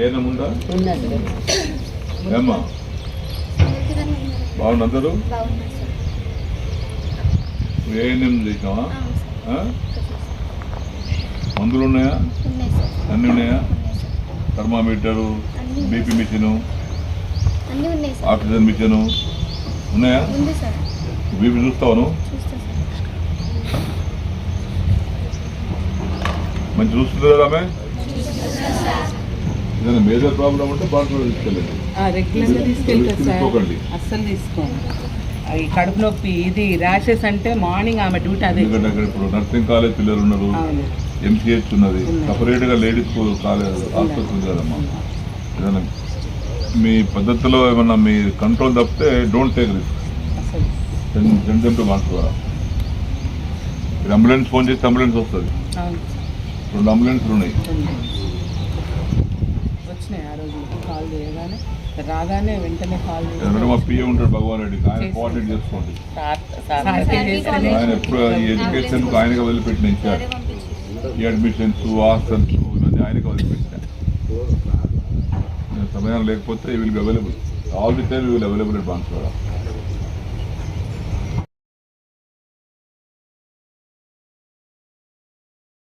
ఏనముందా ఏమ్మా బాగుంది అందరూ ఏఎన్ఎం చేసినావా మందులు ఉన్నాయా అన్నీ ఉన్నాయా thermometer BP machine oxygen machine ఉన్నాయా బీపీ చూస్తావు మంచి చూస్తుంది కదా ఆమె ఏదైనా మేజర్ ప్రాబ్లం ఉంటే బాగా తీసుకోకండి అస్సలు తీసుకోండి కడుపు నొప్పి ఇది ర్యాషెస్ అంటే మార్నింగ్ ఆమె డ్యూటీ అదే. ఎందుకంటే అక్కడ ఇప్పుడు నర్సింగ్ కాలేజ్ పిల్లలు ఉన్నారు, ఎంసీహెచ్ ఉన్నది, సపరేట్గా లేడీస్ కాలేజ్ హాస్పిటల్ ఉంది కదమ్మా. ఏదైనా మీ పద్ధతిలో ఏమన్నా మీ కంట్రోల్ తప్పితే don't take risk. Send to మాన్స్వారా. మీరు అంబులెన్స్ ఫోన్ చేస్తే అంబులెన్స్ వస్తుంది. 2 అంబులెన్స్లు ఉన్నాయి. వచ్చినాయి ఆ రోజు కాల్ చేయగానే రాగానే వెంటనే కాల్ మా పిఏ ఉంటాడు భగవాన్ రెడ్డి, ఆయన కోఆర్డినేట్ చేసుకోండి. ఆయన ఎప్పుడు ఈ ఎడ్యుకేషన్ ఆయనగా వదిలిపెట్టిన ఇచ్చారు. ఈ అడ్మిషన్స్ హాస్టల్స్ ఇవన్నీ ఆయనగా వదిలిపెట్టిన. సమయం లేకపోతే will be available all the time will available at Banswada.